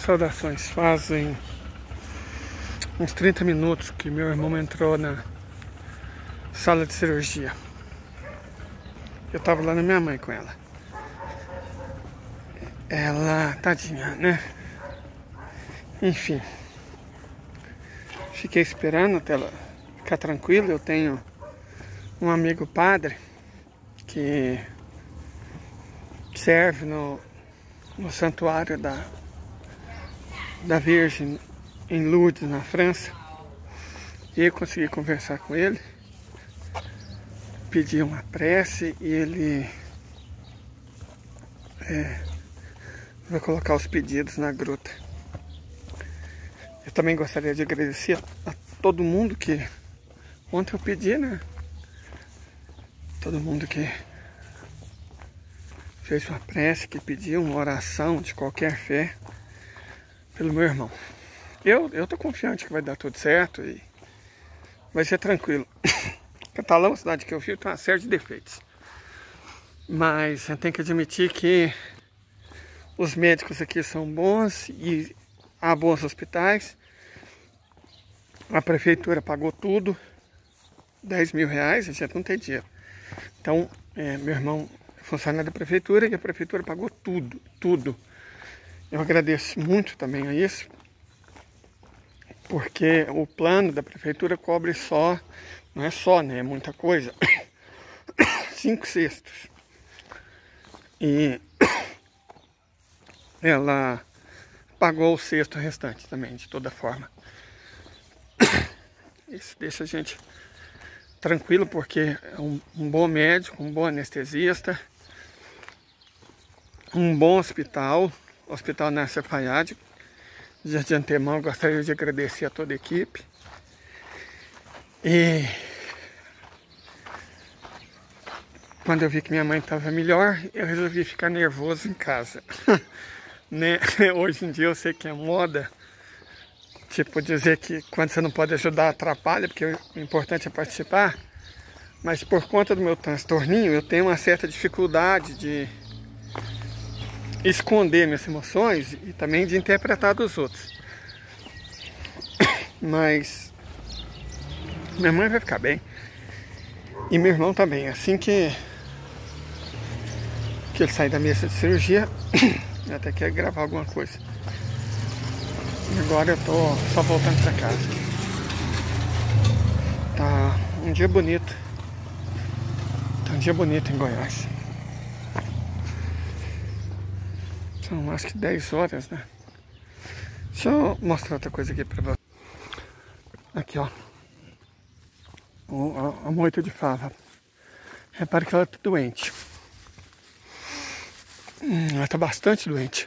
Saudações. Fazem uns 30 minutos que meu irmão entrou na sala de cirurgia. Eu tava lá na minha mãe com ela. Ela, tadinha, né? Enfim. Fiquei esperando até ela ficar tranquila. Eu tenho um amigo padre que serve no santuário da Virgem em Lourdes, na França. E eu consegui conversar com ele, pedi uma prece e ele vai colocar os pedidos na gruta. Eu também gostaria de agradecer a todo mundo que ontem eu pedi, né? Todo mundo que fez uma prece, que pediu uma oração de qualquer fé pelo meu irmão. Eu tô confiante que vai dar tudo certo e vai ser tranquilo. Catalão, a cidade que eu vivo, tem uma série de defeitos. Mas a gente tem que admitir que os médicos aqui são bons e há bons hospitais. A prefeitura pagou tudo, 10 mil reais, a gente não tem dinheiro. Então, meu irmão é funcionário da prefeitura e a prefeitura pagou tudo. Eu agradeço muito também a isso, porque o plano da prefeitura cobre só, não é só, né? É muita coisa, 5/6. E ela pagou o sexto restante também, de toda forma. Isso deixa a gente tranquilo, porque é um bom médico, um bom anestesista, um bom hospital, Hospital Nasser Fayad. Já de antemão gostaria de agradecer a toda a equipe. E quando eu vi que minha mãe estava melhor, eu resolvi ficar nervoso em casa. Né? Hoje em dia eu sei que é moda, tipo, dizer que quando você não pode ajudar, atrapalha, porque o importante é participar. Mas por conta do meu transtorninho, eu tenho uma certa dificuldade de esconder minhas emoções e também de interpretar dos outros. Mas minha mãe vai ficar bem. E meu irmão também. Assim que ele sair da mesa de cirurgia, eu até quero gravar alguma coisa. E agora eu tô só voltando pra casa. Tá um dia bonito. Tá um dia bonito em Goiás. São acho que 10 horas, né? Deixa eu mostrar outra coisa aqui pra você. Aqui, ó. A moita de fava. Repare que ela tá doente. Ela tá bastante doente.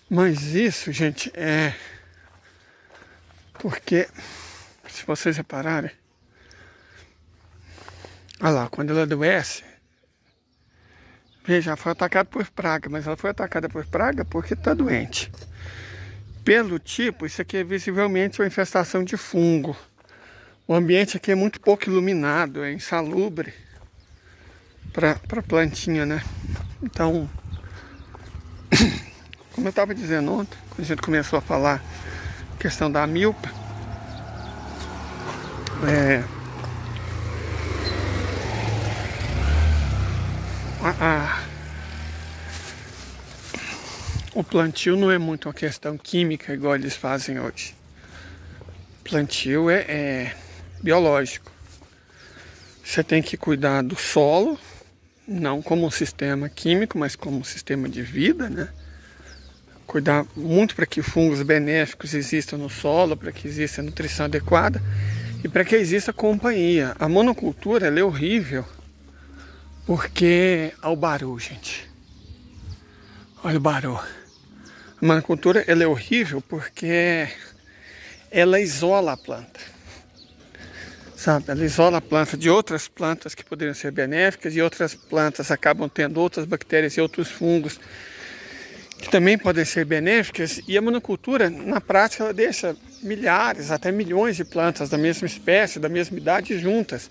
Mas isso, gente, é porque, se vocês repararem, olha lá, quando ela adoece, veja, ela foi atacada por praga, mas ela foi atacada por praga porque está doente. Pelo tipo, isso aqui é visivelmente uma infestação de fungo. O ambiente aqui é muito pouco iluminado, é insalubre para plantinha, né? Então, como eu estava dizendo ontem, quando a gente começou a falar a questão da milpa, o plantio não é muito uma questão química igual eles fazem hoje. Plantio é biológico. Você tem que cuidar do solo, não como um sistema químico, mas como um sistema de vida, né? Cuidar muito para que fungos benéficos existam no solo, para que exista nutrição adequada e para que exista companhia. A monocultura, ela é horrível, porque olha o barulho, gente. Olha o barulho. A monocultura, ela é horrível porque ela isola a planta. Sabe? Ela isola a planta de outras plantas que poderiam ser benéficas e outras plantas acabam tendo outras bactérias e outros fungos que também podem ser benéficas. E a monocultura, na prática, ela deixa milhares, até milhões de plantas da mesma espécie, da mesma idade juntas.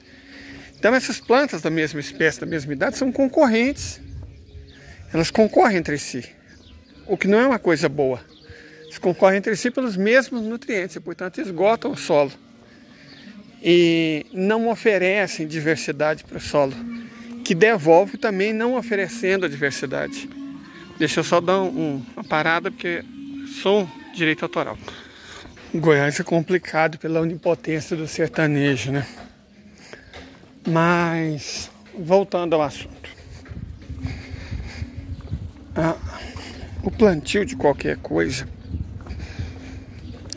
Então essas plantas da mesma espécie, da mesma idade, são concorrentes. elas concorrem entre si, o que não é uma coisa boa. Eles concorrem entre si pelos mesmos nutrientes, e, portanto, esgotam o solo e não oferecem diversidade para o solo, que devolve também não oferecendo a diversidade. Deixa eu só dar uma parada, porque som direito autoral. Goiás é complicado pela onipotência do sertanejo, né? Mas, voltando ao assunto. O plantio de qualquer coisa,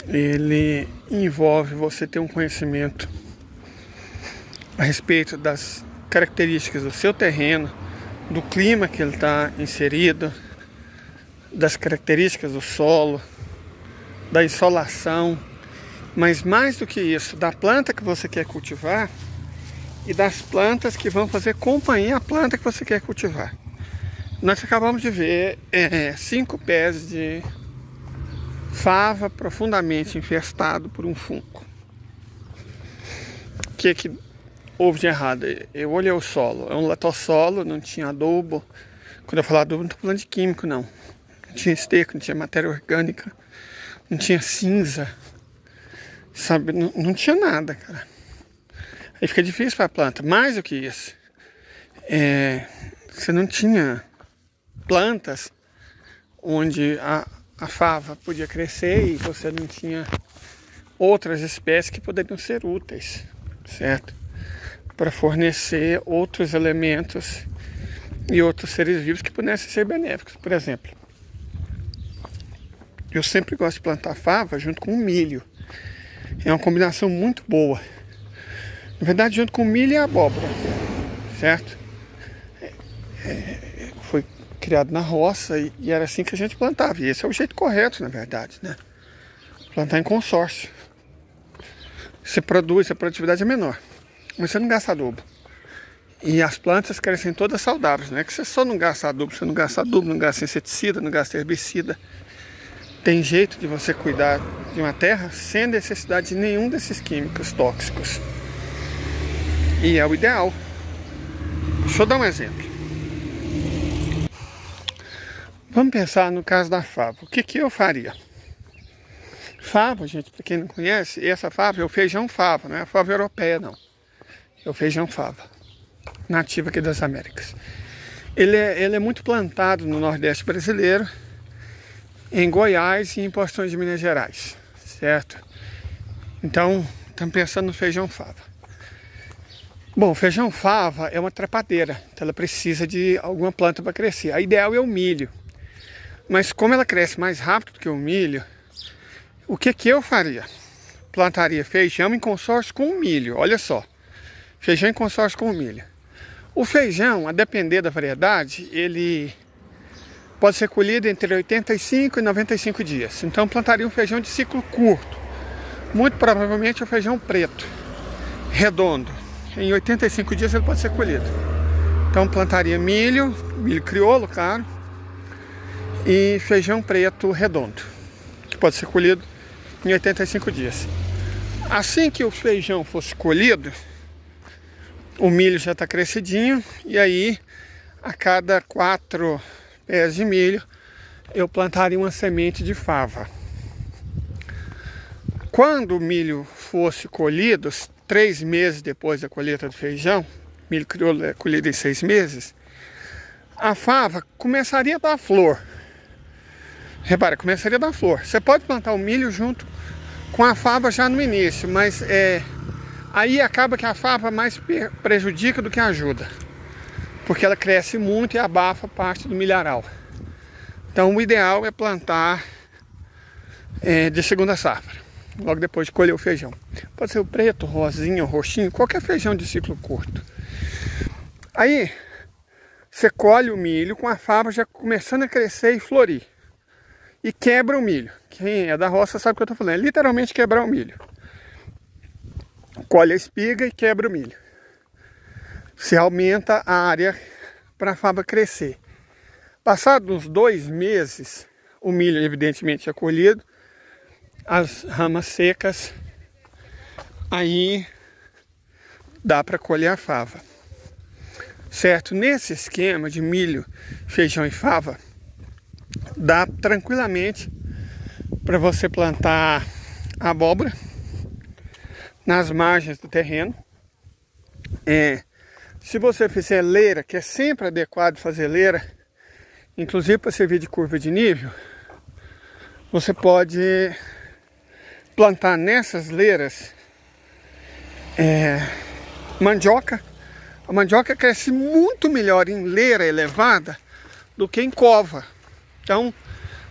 ele envolve você ter um conhecimento a respeito das características do seu terreno, do clima que ele está inserido, das características do solo, da insolação, mas mais do que isso, da planta que você quer cultivar e das plantas que vão fazer companhia à planta que você quer cultivar. Nós acabamos de ver 5 pés de fava profundamente infestado por um fungo. O que houve de errado? Eu olhei o solo, é um latossolo, não tinha adubo. Quando eu falo adubo, não estou falando de químico, não. Não tinha esterco, não tinha matéria orgânica, não tinha cinza, sabe? Não tinha nada, cara. Aí fica difícil para a planta. Mais do que isso, você não tinha plantas onde a fava podia crescer e você não tinha outras espécies que poderiam ser úteis, certo? Para fornecer outros elementos e outros seres vivos que pudessem ser benéficos. Por exemplo, eu sempre gosto de plantar fava junto com milho. É uma combinação muito boa. Na verdade, junto com milho e abóbora, certo? Foi criado na roça e era assim que a gente plantava. E esse é o jeito correto, na verdade, né? Plantar em consórcio. Você produz, a produtividade é menor, mas você não gasta adubo. E as plantas crescem todas saudáveis, não é que você só não gasta adubo, você não gasta adubo, não gasta inseticida, não gasta herbicida. Tem jeito de você cuidar de uma terra sem necessidade de nenhum desses químicos tóxicos. E é o ideal. Deixa eu dar um exemplo. Vamos pensar no caso da fava. O que eu faria? Fava, gente, para quem não conhece, essa fava é o feijão fava, não é a fava europeia, não. É o feijão fava, nativo aqui das Américas. Ele é muito plantado no Nordeste brasileiro, em Goiás e em porções de Minas Gerais, certo? Então, estamos pensando no feijão fava. Bom, o feijão fava é uma trepadeira, então ela precisa de alguma planta para crescer. A ideal é o milho, mas como ela cresce mais rápido do que o milho, o que eu faria? Plantaria feijão em consórcio com o milho, olha só. Feijão em consórcio com o milho. O feijão, a depender da variedade, ele pode ser colhido entre 85 e 95 dias. Então plantaria um feijão de ciclo curto. Muito provavelmente o feijão preto, redondo. Em 85 dias ele pode ser colhido. Então plantaria milho crioulo, claro, e feijão preto redondo, que pode ser colhido em 85 dias. Assim que o feijão fosse colhido, o milho já está crescidinho, e aí a cada 4 pés de milho eu plantaria uma semente de fava. Quando o milho fosse colhido, 3 meses depois da colheita do feijão, milho crioulo é colhido em 6 meses, a fava começaria a dar flor. Repara, começaria a dar flor. Você pode plantar o milho junto com a fava já no início, mas aí acaba que a fava mais prejudica do que ajuda, porque ela cresce muito e abafa parte do milharal. Então o ideal é plantar de segunda safra, logo depois de colher o feijão. Pode ser o preto, rosinha, roxinho, qualquer feijão de ciclo curto. Aí você colhe o milho com a fava já começando a crescer e florir. E quebra o milho. Quem é da roça sabe o que eu estou falando. É literalmente quebrar o milho. Colhe a espiga e quebra o milho. Você aumenta a área para a fava crescer. Passados uns 2 meses, o milho evidentemente é colhido, as ramas secas, aí dá para colher a fava. certo? Nesse esquema de milho, feijão e fava, dá tranquilamente para você plantar abóbora nas margens do terreno. Se você fizer leira, que é sempre adequado fazer leira, inclusive para servir de curva de nível, você pode plantar nessas leiras mandioca. A mandioca cresce muito melhor em leira elevada do que em cova. Então,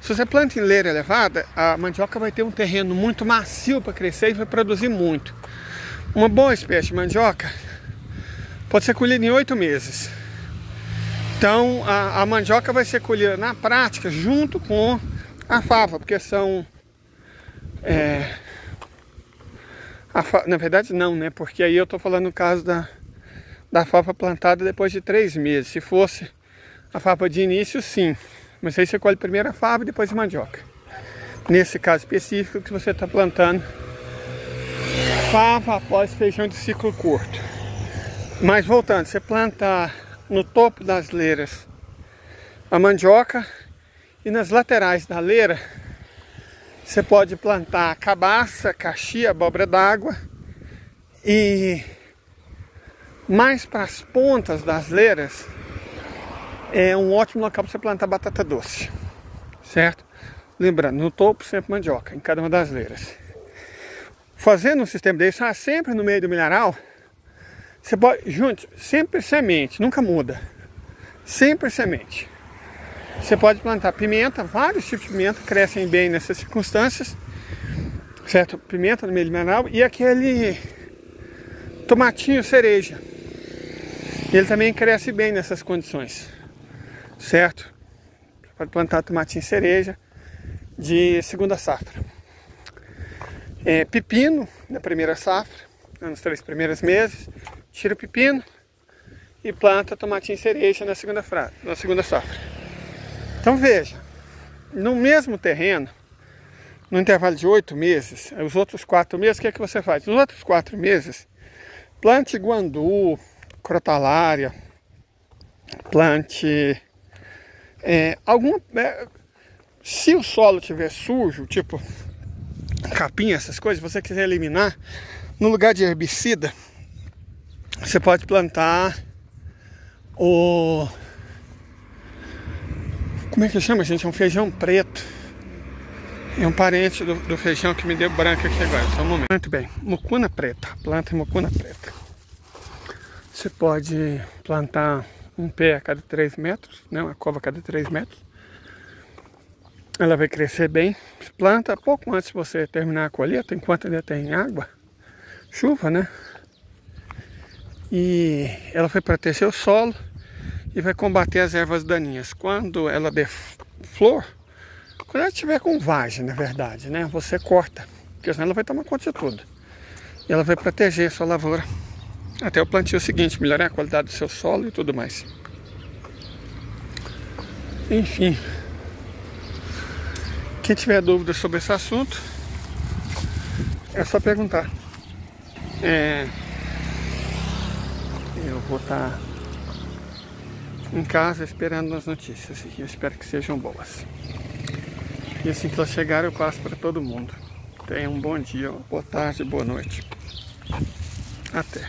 se você planta em leira elevada, a mandioca vai ter um terreno muito macio para crescer e vai produzir muito. Uma boa espécie de mandioca pode ser colhida em 8 meses. Então, a mandioca vai ser colhida na prática junto com a fava, porque são... na verdade não, né? Porque aí eu estou falando no caso da fava plantada depois de 3 meses. Se fosse a fava de início, sim. Mas aí você colhe primeiro a fava e depois a mandioca. Nesse caso específico que você está plantando fava após feijão de ciclo curto. Mas voltando, você planta no topo das leiras a mandioca e nas laterais da leira você pode plantar cabaça, caxia, abóbora d'água, e mais para as pontas das leiras é um ótimo local para você plantar batata doce, certo? Lembrando, no topo sempre mandioca, em cada uma das leiras. Fazendo um sistema desse, sempre no meio do milharal, você pode, junto, sempre semente, nunca muda, sempre semente. Você pode plantar pimenta, vários tipos de pimenta crescem bem nessas circunstâncias, certo? Pimenta no meio do milharal e aquele tomatinho cereja. Ele também cresce bem nessas condições, certo? Você pode plantar tomatinho cereja de segunda safra. Pepino na primeira safra, nos 3 primeiros meses, tira o pepino e planta tomatinho cereja na segunda safra. Então veja, no mesmo terreno, no intervalo de 8 meses, os outros 4 meses, o que é que você faz? Nos outros 4 meses, plante guandu, crotalária, plante se o solo estiver sujo, tipo capim, essas coisas, se você quiser eliminar, no lugar de herbicida, você pode plantar como é que chama, gente? É um feijão preto. É um parente do feijão que me deu branco aqui agora. Só um momento. Muito bem. Mucuna preta. Planta mucuna preta. Você pode plantar um pé a cada 3 metros, né? Uma cova a cada 3 metros. Ela vai crescer bem. Planta pouco antes de você terminar a colheita, enquanto ainda tem água, chuva, né? E ela vai proteger o solo e vai combater as ervas daninhas. Quando ela der flor, quando ela estiver com vagem, na verdade, né? Você corta, porque senão ela vai tomar conta de tudo. E ela vai proteger a sua lavoura até o plantio seguinte, melhorar a qualidade do seu solo e tudo mais. Enfim, quem tiver dúvida sobre esse assunto, é só perguntar. Eu vou estar em casa esperando as notícias e eu espero que sejam boas. E assim que elas chegarem eu passo para todo mundo. Tenha um bom dia, boa tarde, boa noite. Até.